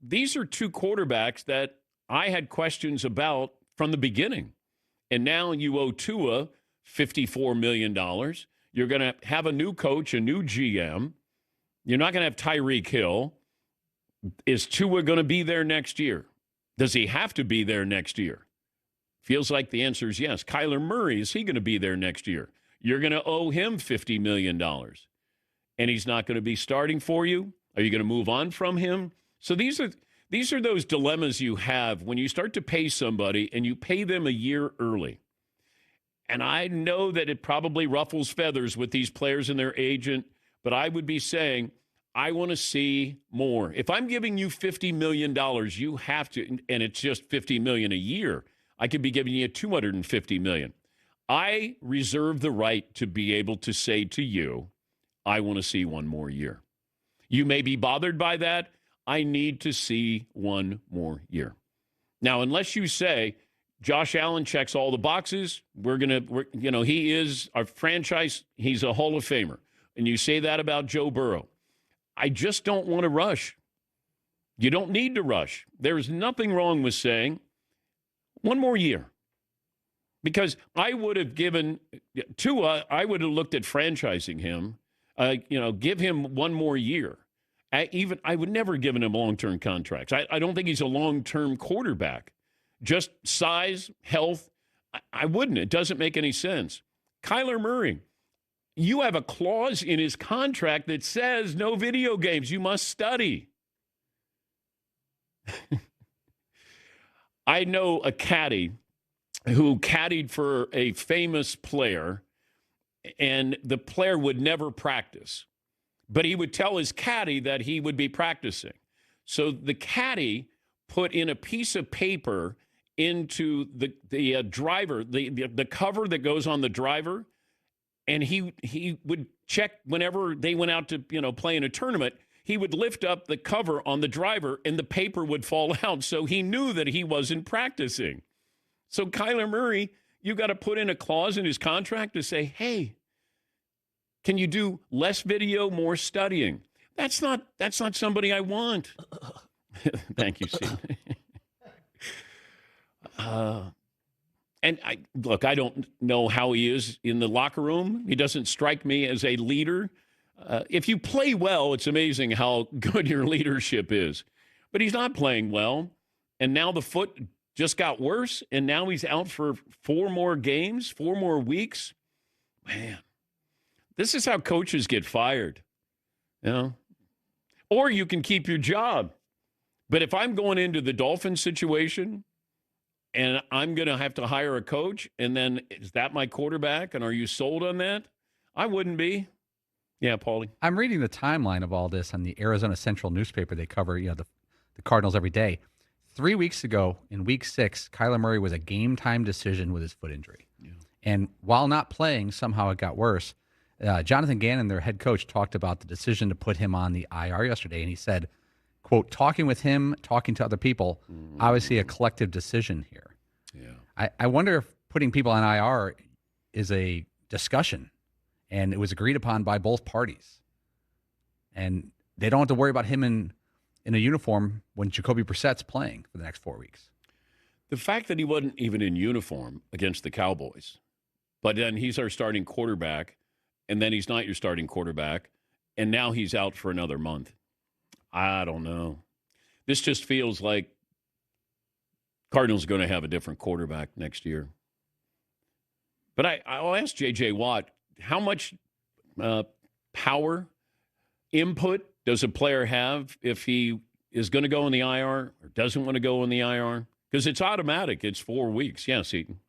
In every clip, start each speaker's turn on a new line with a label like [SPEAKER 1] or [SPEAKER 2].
[SPEAKER 1] these are two quarterbacks that I had questions about from the beginning. And now you owe Tua $54 million. You're going to have a new coach, a new GM. You're not going to have Tyreek Hill. Is Tua going to be there next year? Does he have to be there next year? Feels like the answer is yes. Kyler Murray, is he going to be there next year? You're going to owe him $50 million. And he's not going to be starting for you? Are you going to move on from him? So these are those dilemmas you have when you start to pay somebody and you pay them a year early. And I know that it probably ruffles feathers with these players and their agent, but I would be saying, I want to see more. If I'm giving you $50 million, you have to, and it's just $50 million a year, I could be giving you $250 million. I reserve the right to be able to say to you, I want to see one more year. You may be bothered by that. I need to see one more year. Now, unless you say, Josh Allen checks all the boxes, he is our franchise, he's a Hall of Famer. And you say that about Joe Burrow. I just don't want to rush. You don't need to rush. There's nothing wrong with saying one more year. Because I would have given Tua, I would have looked at franchising him, give him one more year. I would never have given him long-term contracts. I don't think he's a long-term quarterback. Just size, health, I wouldn't. It doesn't make any sense. Kyler Murray, you have a clause in his contract that says no video games. You must study. I know a caddy who caddied for a famous player, and the player would never practice. But he would tell his caddy that he would be practicing. So the caddy put in a piece of paper into the driver, the cover that goes on the driver, and he would check whenever they went out to play in a tournament. He would lift up the cover on the driver, and the paper would fall out. So he knew that he wasn't practicing. So Kyler Murray, you got to put in a clause in his contract to say, hey, can you do less video, more studying? That's not somebody I want. Thank you, Steve. And I don't know how he is in the locker room. He doesn't strike me as a leader. If you play well, it's amazing how good your leadership is. But he's not playing well. And now the foot just got worse. And now he's out for 4 more games, 4 more weeks. Man, this is how coaches get fired. Or you can keep your job. But if I'm going into the Dolphins situation and I'm going to have to hire a coach, and then is that my quarterback? And are you sold on that? I wouldn't be. Yeah, Paulie.
[SPEAKER 2] I'm reading the timeline of all this on the Arizona Central newspaper. They cover, the Cardinals every day. 3 weeks ago, in Week 6, Kyler Murray was a game-time decision with his foot injury. Yeah. And while not playing, somehow it got worse. Jonathan Gannon, their head coach, talked about the decision to put him on the IR yesterday, and he said, quote, talking with him, talking to other people, obviously a collective decision here. Yeah. I wonder if putting people on IR is a discussion, and it was agreed upon by both parties. And they don't have to worry about him in a uniform when Jacoby Brissett's playing for the next 4 weeks.
[SPEAKER 1] The fact that he wasn't even in uniform against the Cowboys, but then he's our starting quarterback, and then he's not your starting quarterback, and now he's out for another month. I don't know. This just feels like Cardinals are going to have a different quarterback next year. But I'll ask J.J. Watt, how much power, input does a player have if he is going to go in the IR or doesn't want to go in the IR? Because it's automatic. It's 4 weeks. Yes, Eaton.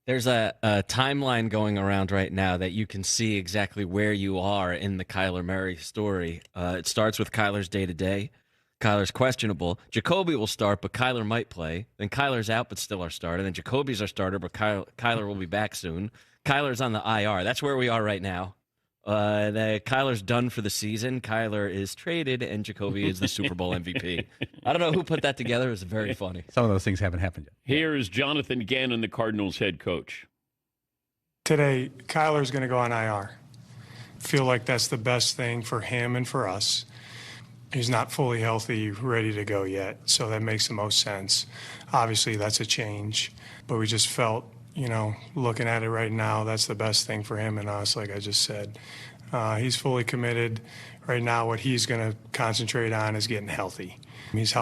[SPEAKER 3] There's a timeline going around right now that you can see exactly where you are in the Kyler Murray story. It starts with Kyler's day-to-day. Kyler's questionable. Jacoby will start, but Kyler might play. Then Kyler's out, but still our starter. Then Jacoby's our starter, but Kyler will be back soon. Kyler's on the IR. That's where we are right now. Kyler's done for the season. Kyler is traded, and Jacoby is the Super Bowl MVP. I don't know who put that together. It was very funny.
[SPEAKER 2] Some of those things haven't happened yet.
[SPEAKER 1] Here is Jonathan Gannon, the Cardinals head coach.
[SPEAKER 4] Today, Kyler's going to go on IR. Feel like that's the best thing for him and for us. He's not fully healthy, ready to go yet, so that makes the most sense. Obviously, that's a change, but we just felt, looking at it right now, that's the best thing for him and us, like I just said. He's fully committed. Right now, what he's going to concentrate on is getting healthy. He's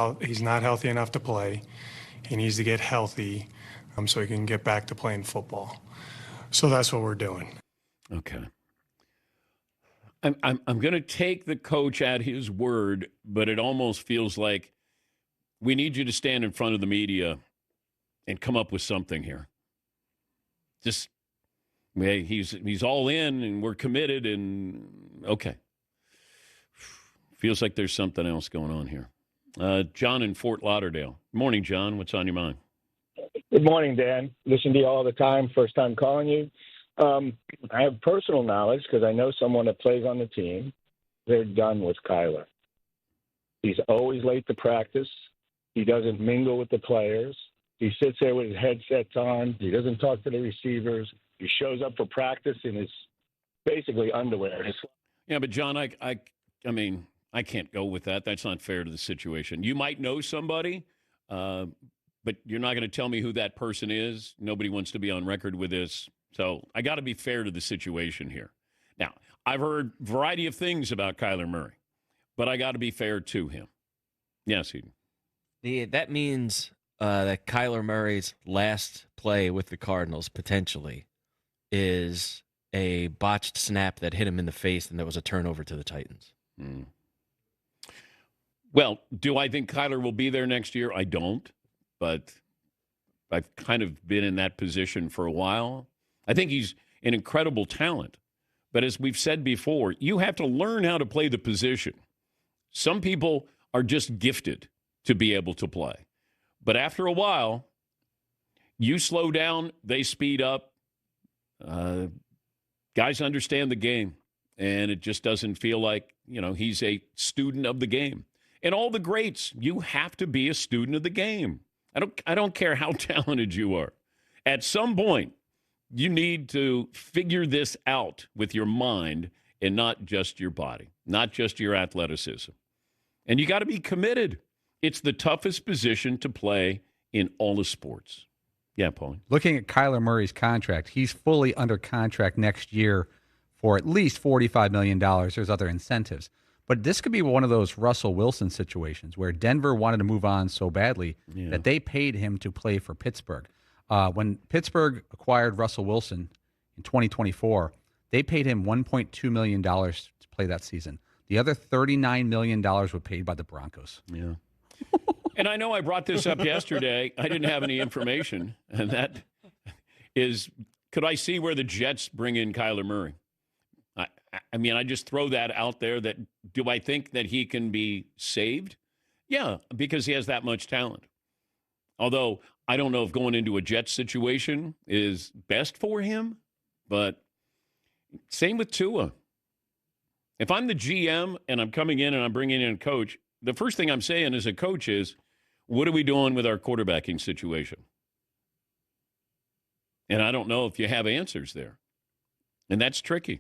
[SPEAKER 4] not healthy enough to play. He needs to get healthy so he can get back to playing football. So that's what we're doing.
[SPEAKER 1] Okay. I'm going to take the coach at his word, but it almost feels like we need you to stand in front of the media and come up with something here. Just, he's all in and we're committed and okay. Feels like there's something else going on here. John in Fort Lauderdale. Morning, John. What's on your mind?
[SPEAKER 5] Good morning, Dan. Listen to you all the time. First time calling you. I have personal knowledge because I know someone that plays on the team. They're done with Kyler. He's always late to practice. He doesn't mingle with the players. He sits there with his headsets on. He doesn't talk to the receivers. He shows up for practice in his basically underwear.
[SPEAKER 1] Yeah, but John, I mean, I can't go with that. That's not fair to the situation. You might know somebody, but you're not going to tell me who that person is. Nobody wants to be on record with this. So I got to be fair to the situation here. Now, I've heard a variety of things about Kyler Murray, but I got to be fair to him. Yes, Eden.
[SPEAKER 3] That means that Kyler Murray's last play with the Cardinals potentially is a botched snap that hit him in the face, and there was a turnover to the Titans.
[SPEAKER 1] Mm. Well, do I think Kyler will be there next year? I don't, but I've kind of been in that position for a while. I think he's an incredible talent. But as we've said before, you have to learn how to play the position. Some people are just gifted to be able to play. But after a while, you slow down, they speed up. Guys understand the game, and it just doesn't feel like, he's a student of the game. And all the greats, you have to be a student of the game. I don't care how talented you are. At some point, you need to figure this out with your mind and not just your body, not just your athleticism. And you got to be committed. It's the toughest position to play in all of sports. Yeah, Paul.
[SPEAKER 2] Looking at Kyler Murray's contract, he's fully under contract next year for at least $45 million. There's other incentives. But this could be one of those Russell Wilson situations where Denver wanted to move on so badly that they paid him to play for Pittsburgh. When Pittsburgh acquired Russell Wilson in 2024, they paid him $1.2 million to play that season. The other $39 million were paid by the Broncos.
[SPEAKER 1] Yeah. And I know I brought this up yesterday. I didn't have any information. And that is, could I see where the Jets bring in Kyler Murray? I mean, I just throw that out there. That do I think that he can be saved? Yeah, because he has that much talent. Although I don't know if going into a Jets situation is best for him, but same with Tua. If I'm the GM and I'm coming in and I'm bringing in a coach, the first thing I'm saying as a coach is, what are we doing with our quarterbacking situation? And I don't know if you have answers there. And that's tricky.